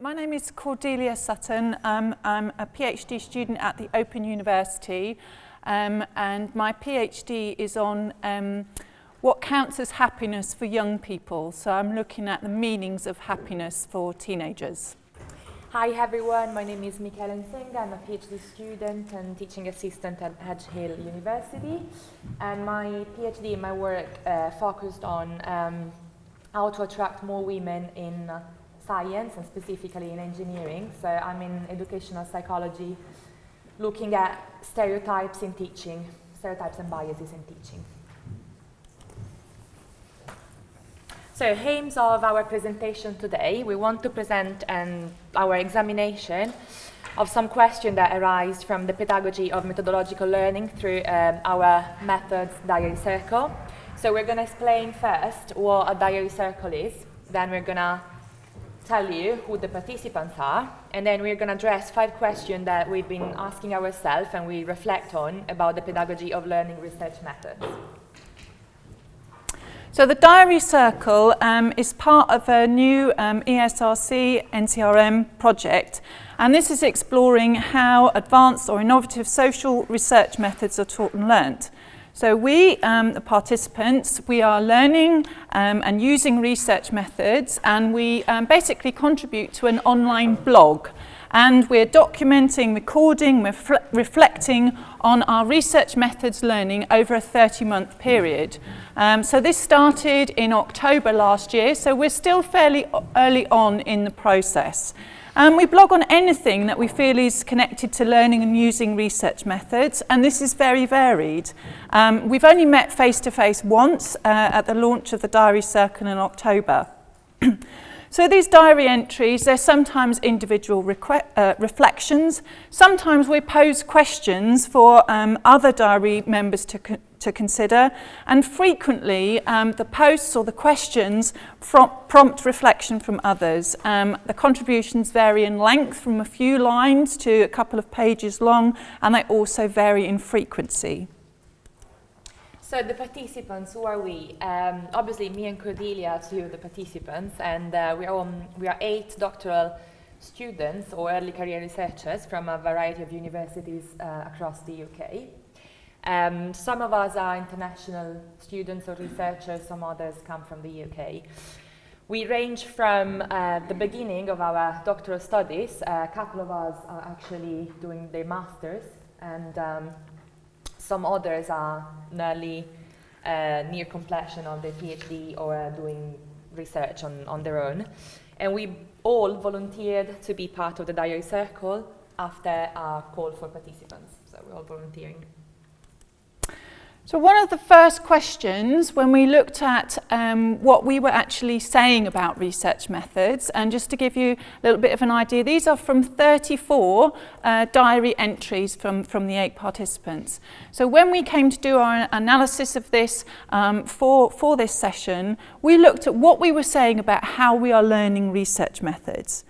My name is Cordelia Sutton. I'm a PhD student at the Open University, and my PhD is on what counts as happiness for young people. So I'm looking at the meanings of happiness for teenagers. Hi everyone, my name is Michela Insenga. I'm a PhD student and teaching assistant at Edge Hill University, and my PhD, my work focused on how to attract more women in science and specifically in engineering. So I'm in educational psychology, looking at stereotypes in teaching, stereotypes and biases in teaching. So aims of our presentation today, we want to present our examination of some questions that arise from the pedagogy of methodological learning through our methods diary circle. So we're going to explain first what a diary circle is, then we're going to tell you who the participants are, and then we're going to address 5 questions that we've been asking ourselves and we reflect on about the pedagogy of learning research methods. So the diary circle is part of a new ESRC NCRM project, and this is exploring how advanced or innovative social research methods are taught and learnt. So we, the participants, we are learning and using research methods, and we basically contribute to an online blog. And we're documenting, recording, reflecting on our research methods learning over a 30-month period. So this started in October last year, so we're still fairly early on in the process. We blog on anything that we feel is connected to learning and using research methods, and this is very varied. We've only met face-to-face once at the launch of the Diary Circle in October. So these diary entries, they're sometimes individual reflections. Sometimes we pose questions for other diary members to consider, and frequently the posts or the questions prompt reflection from others. The contributions vary in length from a few lines to a couple of pages long, and they also vary in frequency. So the participants, who are we? Obviously me and Cordelia are 2 of the participants, and we are 8 doctoral students or early career researchers from a variety of universities across the UK. Some of us are international students or researchers, some others come from the UK. We range from the beginning of our doctoral studies. A couple of us are actually doing their masters, and some others are near completion of their PhD or doing research on their own. And we all volunteered to be part of the diary circle after our call for participants. So we're all volunteering. So one of the first questions when we looked at what we were actually saying about research methods, and just to give you a little bit of an idea, these are from 34 diary entries from the 8 participants. So when we came to do our analysis of this for this session, we looked at what we were saying about how we are learning research methods.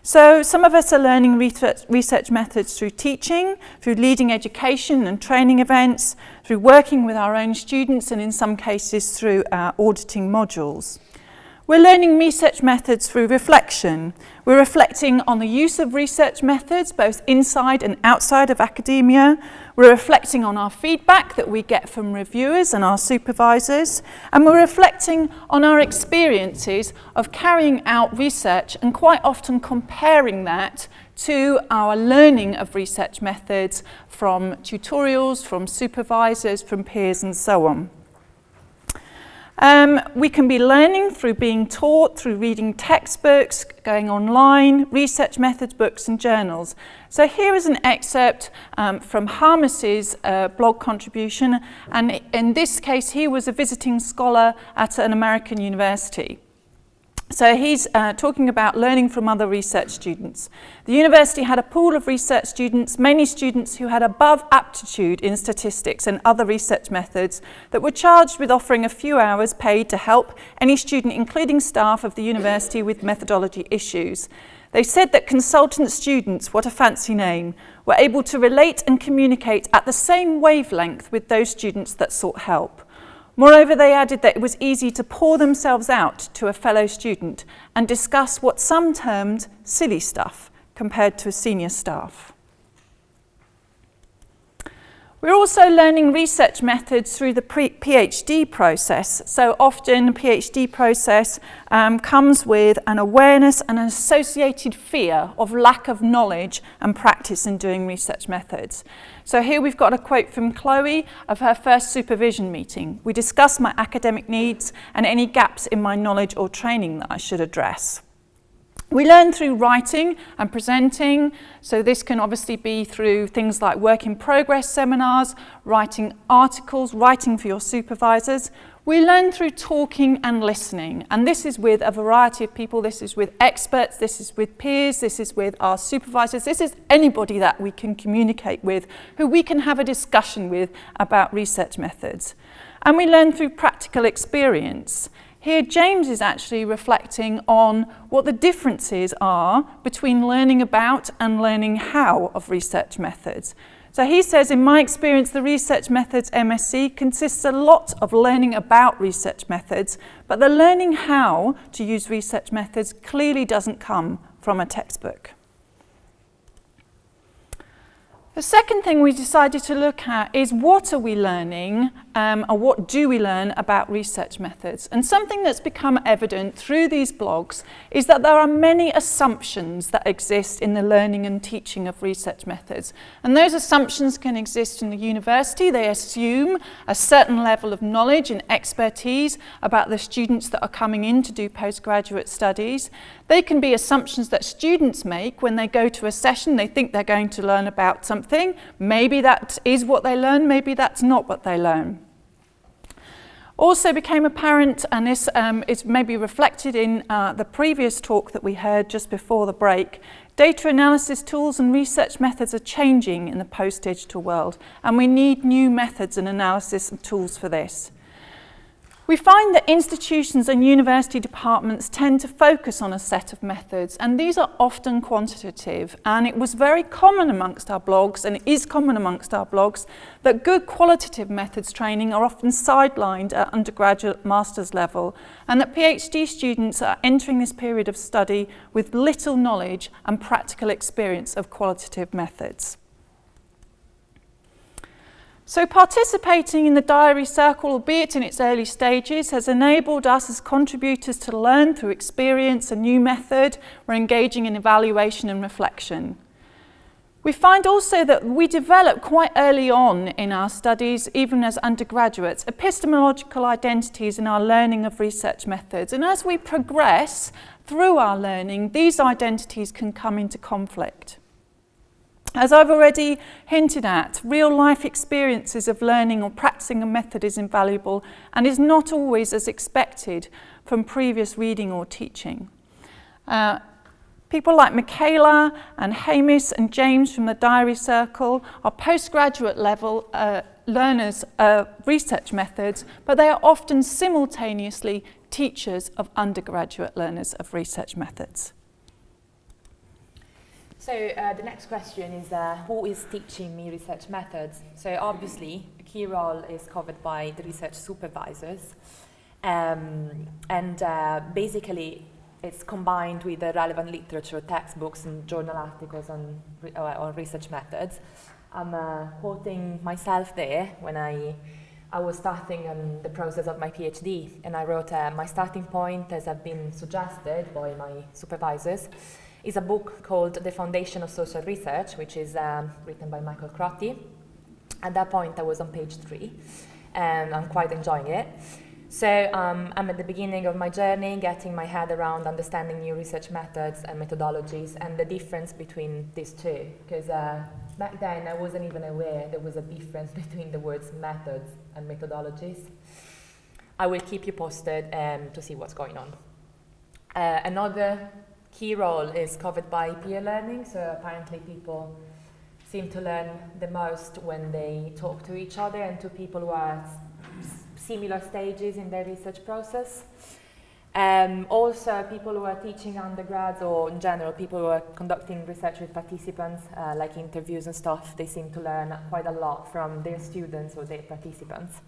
So some of us are learning research methods through teaching, through leading education and training events, through working with our own students, and in some cases through auditing modules. We're learning research methods through reflection. We're reflecting on the use of research methods both inside and outside of academia. We're reflecting on our feedback that we get from reviewers and our supervisors. And we're reflecting on our experiences of carrying out research and quite often comparing that to our learning of research methods from tutorials, from supervisors, from peers, and so on. We can be learning through being taught, through reading textbooks, going online, research methods books and journals. So here is an excerpt from Harmas's blog contribution, and in this case he was a visiting scholar at an American university. So he's talking about learning from other research students. The university had a pool of research students, many students who had above aptitude in statistics and other research methods, that were charged with offering a few hours paid to help any student, including staff of the university, with methodology issues. They said that consultant students, what a fancy name, were able to relate and communicate at the same wavelength with those students that sought help. Moreover, they added that it was easy to pour themselves out to a fellow student and discuss what some termed silly stuff compared to senior staff. We're also learning research methods through the PhD process. So often the PhD process comes with an awareness and an associated fear of lack of knowledge and practice in doing research methods. So here we've got a quote from Chloe of her first supervision meeting. We discussed my academic needs and any gaps in my knowledge or training that I should address. We learn through writing and presenting, so this can obviously be through things like work in progress seminars, writing articles, writing for your supervisors. We learn through talking and listening, and this is with a variety of people. This is with experts, this is with peers, this is with our supervisors, this is anybody that we can communicate with, who we can have a discussion with about research methods. And we learn through practical experience. Here, James is actually reflecting on what the differences are between learning about and learning how of research methods. So he says, in my experience, the research methods MSc consists a lot of learning about research methods, but the learning how to use research methods clearly doesn't come from a textbook. The second thing we decided to look at is what are we learning or what do we learn about research methods? And something that's become evident through these blogs is that there are many assumptions that exist in the learning and teaching of research methods. And those assumptions can exist in the university. They assume a certain level of knowledge and expertise about the students that are coming in to do postgraduate studies. They can be assumptions that students make when they go to a session. They think they're going to learn about something. Maybe that is what they learn, maybe that's not what they learn. Also became apparent, and this is maybe reflected in the previous talk that we heard just before the break, data analysis tools and research methods are changing in the post-digital world, and we need new methods and analysis and tools for this. We find that institutions and university departments tend to focus on a set of methods, and these are often quantitative. And it was very common amongst our blogs, and it is common amongst our blogs, that good qualitative methods training are often sidelined at undergraduate master's level, and that PhD students are entering this period of study with little knowledge and practical experience of qualitative methods. So participating in the diary circle, albeit in its early stages, has enabled us as contributors to learn through experience a new method. We're engaging in evaluation and reflection. We find also that we develop quite early on in our studies, even as undergraduates, epistemological identities in our learning of research methods. And as we progress through our learning, these identities can come into conflict. As I've already hinted at, real-life experiences of learning or practicing a method is invaluable and is not always as expected from previous reading or teaching. People like Michela and Hamish and James from the Diary Circle are postgraduate level learners of research methods, but they are often simultaneously teachers of undergraduate learners of research methods. So the next question is, who is teaching me research methods? So obviously, a key role is covered by the research supervisors. Basically, it's combined with the relevant literature, textbooks and journal articles on research methods. I'm quoting myself there when I was starting the process of my PhD, and I wrote, my starting point, as have been suggested by my supervisors, is a book called The Foundation of Social Research, which is written by Michael Crotty. At that point, I was on page 3, and I'm quite enjoying it. So I'm at the beginning of my journey, getting my head around understanding new research methods and methodologies and the difference between these two. Because back then, I wasn't even aware there was a difference between the words methods and methodologies. I will keep you posted to see what's going on. Another key role is covered by peer learning, so apparently people seem to learn the most when they talk to each other and to people who are at similar stages in their research process. Also, people who are teaching undergrads, or in general, people who are conducting research with participants, like interviews and stuff, they seem to learn quite a lot from their students or their participants.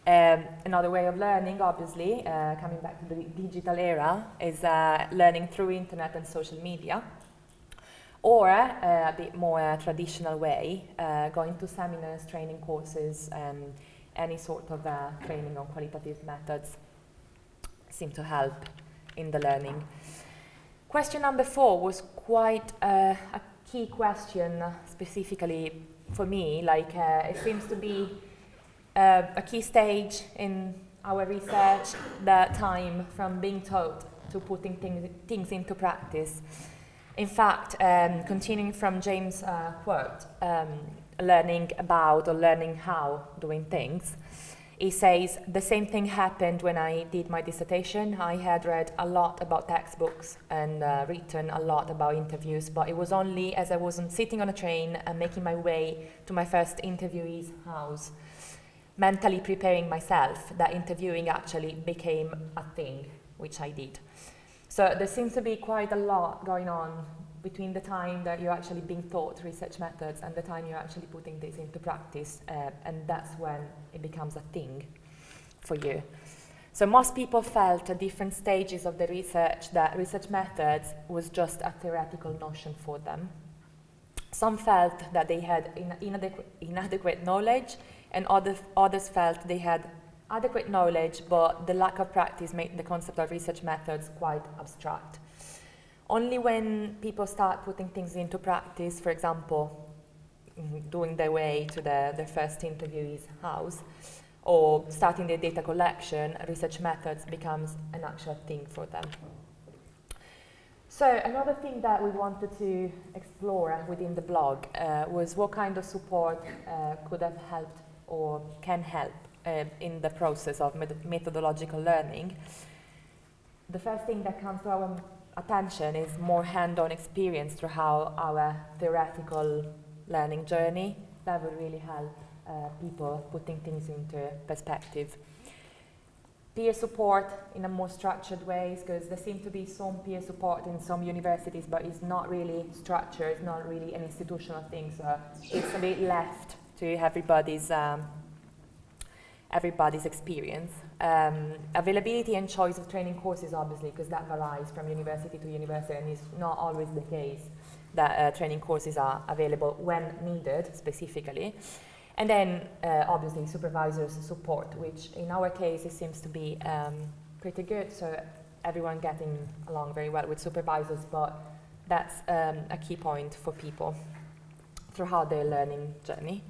Another way of learning, obviously, coming back to the digital era, is learning through internet and social media. Or a bit more traditional way, going to seminars, training courses, any sort of training on qualitative methods seem to help in the learning. Question number 4 was quite a key question specifically for me. Like it seems to be a key stage in our research, the time from being taught to putting things into practice. In fact, continuing from James' quote, learning about or learning how doing things, he says, the same thing happened when I did my dissertation. I had read a lot about textbooks and written a lot about interviews, but it was only as I was sitting on a train and making my way to my first interviewee's house, mentally preparing myself, that interviewing actually became a thing, which I did. So there seems to be quite a lot going on between the time that you're actually being taught research methods and the time you're actually putting this into practice, and that's when it becomes a thing for you. So most people felt at different stages of the research that research methods was just a theoretical notion for them. Some felt that they had inadequate knowledge, and others felt they had adequate knowledge, but the lack of practice made the concept of research methods quite abstract. Only when people start putting things into practice, for example, doing their way to their first interviewee's house, or starting their data collection, research methods becomes an actual thing for them. So another thing that we wanted to explore within the blog was what kind of support could have helped or can help in the process of methodological learning. The first thing that comes to our attention is more hand-on experience through how our theoretical learning journey that would really help people putting things into perspective. Peer support in a more structured ways, because there seems to be some peer support in some universities, but it's not really structured, it's not really an institutional thing, so it's a bit left to everybody's experience. Availability and choice of training courses, obviously, because that varies from university to university, and it's not always the case that training courses are available when needed, specifically. And then, obviously, supervisors' support, which in our case, it seems to be pretty good, so everyone getting along very well with supervisors, but that's a key point for people throughout their learning journey.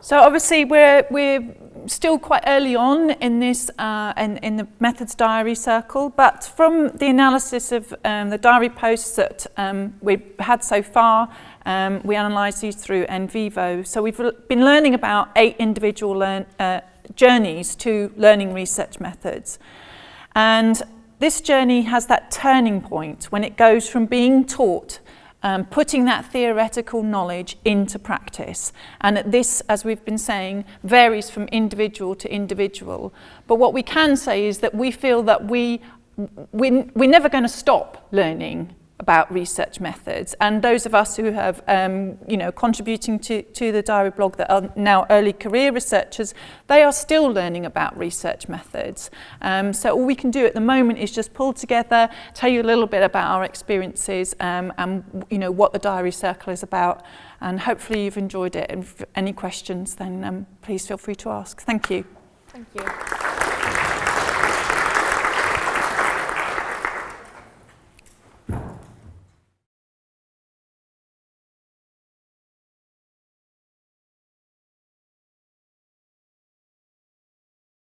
So obviously we're still quite early on in this in the methods diary circle, but from the analysis of the diary posts that we've had so far, we analysed these through NVivo. So we've been learning about 8 individual journeys to learning research methods, and this journey has that turning point when it goes from being taught, putting that theoretical knowledge into practice. And this, as we've been saying, varies from individual to individual. But what we can say is that we feel that we're never going to stop learning about research methods. And those of us who have, contributing to the diary blog that are now early career researchers, they are still learning about research methods. So all we can do at the moment is just pull together, tell you a little bit about our experiences, and what the diary circle is about. And hopefully you've enjoyed it. And if any questions, then please feel free to ask. Thank you. Thank you.